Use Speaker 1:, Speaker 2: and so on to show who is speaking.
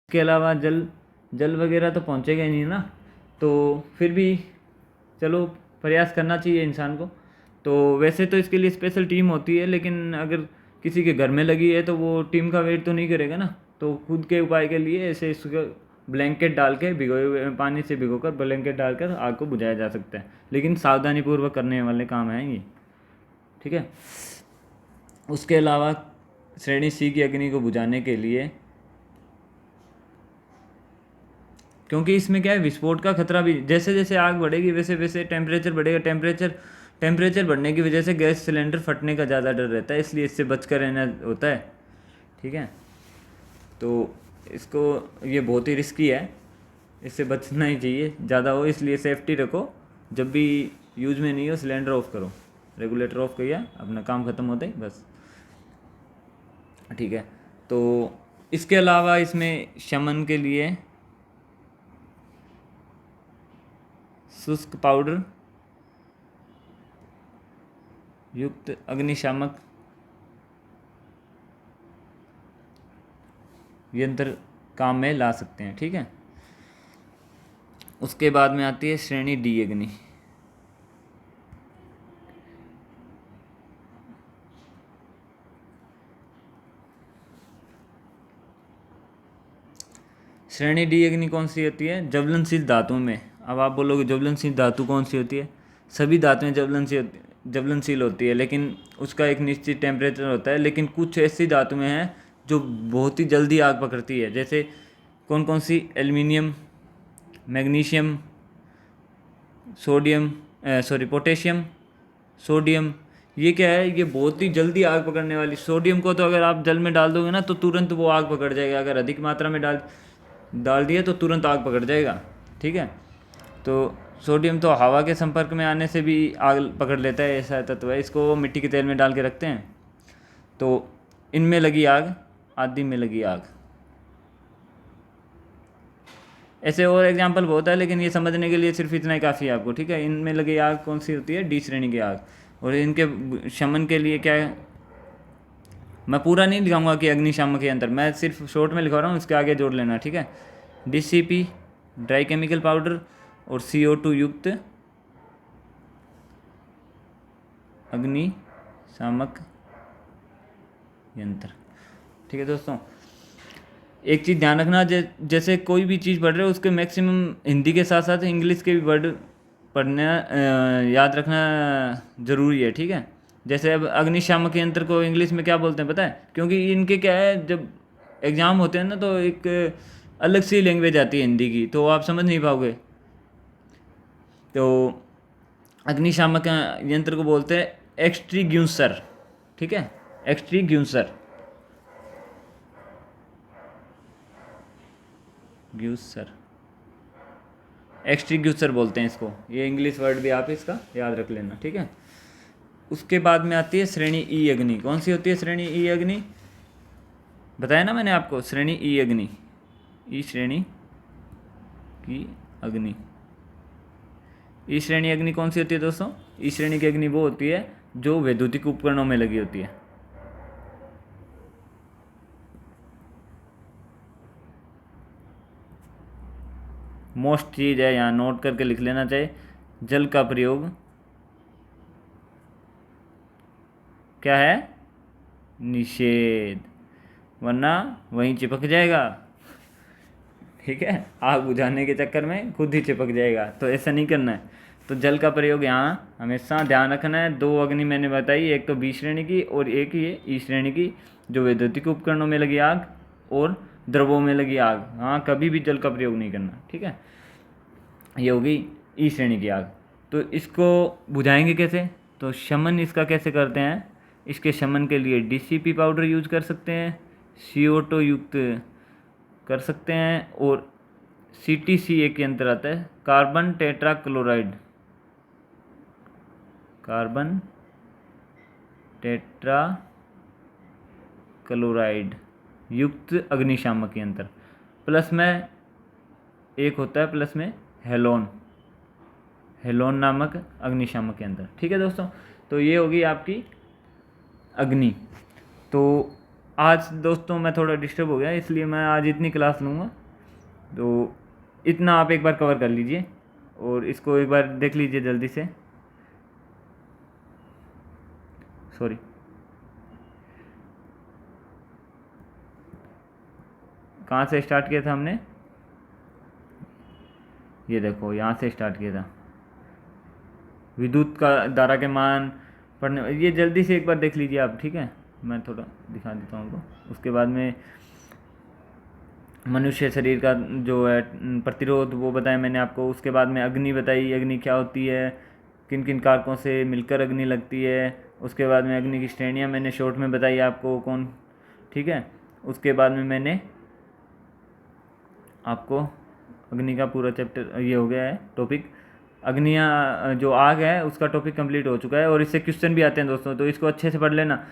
Speaker 1: इसके अलावा जल जल वगैरह तो पहुँचेगा ही नहीं ना, तो फिर भी चलो प्रयास करना चाहिए इंसान को। तो वैसे तो इसके लिए स्पेशल टीम होती है, लेकिन अगर किसी के घर में लगी है तो वो टीम का वेट तो नहीं करेगा ना, तो खुद के उपाय के लिए ऐसे इसको ब्लैंकेट डाल के भिगोए हुए पानी से भिगोकर ब्लैंकेट डालकर आग को बुझाया जा सकता है, लेकिन सावधानीपूर्वक करने वाले काम हैं ये, ठीक है। उसके अलावा श्रेणी सी की अग्नि को बुझाने के लिए, क्योंकि इसमें क्या है, विस्फोट का खतरा भी, जैसे जैसे आग बढ़ेगी वैसे वैसे टेम्परेचर बढ़ेगा, टेम्परेचर बढ़ने की वजह से गैस सिलेंडर फटने का ज़्यादा डर रहता है, इसलिए इससे बच कर रहना होता है, ठीक है। तो इसको, ये बहुत ही रिस्की है, इससे बचना ही चाहिए, ज़्यादा हो इसलिए सेफ्टी रखो, जब भी यूज में नहीं हो सिलेंडर ऑफ करो, रेगुलेटर ऑफ किया, अपना काम ख़त्म होता ही बस, ठीक है। तो इसके अलावा इसमें शमन के लिए शुष्क पाउडर युक्त अग्निशामक यंत्र काम में ला सकते हैं, ठीक है। उसके बाद में आती है श्रेणी डी अग्नि। श्रेणी डी अग्नि कौन सी होती है? ज्वलनशील धातुओं में। अब आप बोलोगे ज्वलनशील धातु कौन सी होती है? सभी धातुएं ज्वलनशील होती है, लेकिन उसका एक निश्चित टेम्परेचर होता है, लेकिन कुछ ऐसी धातुएं हैं जो बहुत ही जल्दी आग पकड़ती है। जैसे कौन कौन सी? Aluminium, magnesium, potassium, sodium. ये क्या है? ये बहुत ही जल्दी आग पकड़ने वाली। सोडियम को तो अगर आप जल में डाल दोगे ना तो तुरंत वो आग पकड़ जाएगा, अगर अधिक मात्रा में डाल दिया तो तुरंत आग पकड़ जाएगा, ठीक है। तो सोडियम तो हवा के संपर्क में आने से भी आग पकड़ लेता है, ऐसा तत्व है। इसको मिट्टी के तेल में डाल के रखते हैं, तो इनमें लगी आग, आदि में लगी आग। ऐसे और एग्जाम्पल बहुत है, लेकिन ये समझने के लिए सिर्फ इतना ही काफ़ी है आपको, ठीक है। इनमें लगी आग कौन सी होती है? डी श्रेणी की आग। और इनके शमन के लिए क्या है, मैं पूरा नहीं लिखाऊंगा कि अग्निशामक यंत्र, मैं सिर्फ शॉर्ट में लिखा रहा हूँ, इसके आगे जोड़ लेना, ठीक है। DCP ड्राई केमिकल पाउडर और CO2 युक्त अग्निशामक यंत्र, ठीक है दोस्तों। एक चीज़ ध्यान रखना, जैसे कोई भी चीज़ पढ़ रहे हो उसके मैक्सिमम हिंदी के साथ साथ इंग्लिश के भी वर्ड पढ़ना याद रखना ज़रूरी है, ठीक है। जैसे अब अग्निशामक यंत्र को इंग्लिश में क्या बोलते हैं पता है? क्योंकि इनके क्या है, जब एग्ज़ाम होते हैं ना तो एक अलग सी लैंग्वेज आती है हिंदी की, तो आप समझ नहीं पाओगे। तो अग्निशामक यंत्र को बोलते हैं एक्सटिंग्विशर, ठीक है, एक्सटिंग्विशर, एक्सटिंग्विशर बोलते हैं इसको। ये इंग्लिश वर्ड भी आप इसका याद रख लेना, ठीक है। उसके बाद में आती है श्रेणी ई अग्नि। कौन सी होती है श्रेणी ई अग्नि? बताया ना मैंने आपको, श्रेणी ई अग्नि, ई श्रेणी की अग्नि। ई श्रेणी अग्नि कौन सी होती है दोस्तों? ई श्रेणी की अग्नि वो होती है जो वैद्युतिक उपकरणों में लगी होती है। मोस्ट चीज़ है, यहाँ नोट करके लिख लेना चाहिए। जल का प्रयोग क्या है? निषेध, वरना वहीं चिपक जाएगा, ठीक है। आग बुझाने के चक्कर में खुद ही चिपक जाएगा, तो ऐसा नहीं करना है। तो जल का प्रयोग यहाँ हमेशा ध्यान रखना है। दो अग्नि मैंने बताई, एक तो बी श्रेणी की और एक ये ई श्रेणी की, जो वैद्युतिक उपकरणों में लगी आग और द्रवों में लगी आग। हाँ, कभी भी जल का प्रयोग नहीं करना, ठीक है। ये होगी ई श्रेणी की आग। तो इसको बुझाएंगे कैसे? तो शमन इसका कैसे करते हैं? इसके शमन के लिए DCP पाउडर यूज कर सकते हैं, CO2 युक्त कर सकते हैं, और CTC एक यंत्र आता है, कार्बन टेट्रा क्लोराइड युक्त अग्निशामक यंत्र। प्लस में एक होता है, प्लस में हेलोन नामक अग्निशामक यंत्र, ठीक है दोस्तों। तो ये होगी आपकी अग्नि। तो आज दोस्तों मैं थोड़ा डिस्टर्ब हो गया, इसलिए मैं आज इतनी क्लास लूँगा। तो इतना आप एक बार कवर कर लीजिए और इसको एक बार देख लीजिए जल्दी से। सॉरी, कहाँ से स्टार्ट किया था हमने? ये देखो यहाँ से स्टार्ट किया था, विद्युत का धारा के मान पढ़ने। ये जल्दी से एक बार देख लीजिए आप, ठीक है? मैं थोड़ा दिखा देता हूँ आपको। उसके बाद में मनुष्य शरीर का जो है प्रतिरोध वो बताया मैंने आपको। उसके बाद में अग्नि बताई, अग्नि क्या होती है, किन किन कारकों से मिलकर अग्नि लगती है। उसके बाद में अग्नि की श्रेणियाँ मैंने शॉर्ट में बताई आपको कौन, ठीक है? उसके बाद में मैंने आपको अग्नि का पूरा चैप्टर, ये हो गया है टॉपिक। अग्नियाँ जो आग है उसका टॉपिक कंप्लीट हो चुका है और इससे क्वेश्चन भी आते हैं दोस्तों, तो इसको अच्छे से पढ़ लेना।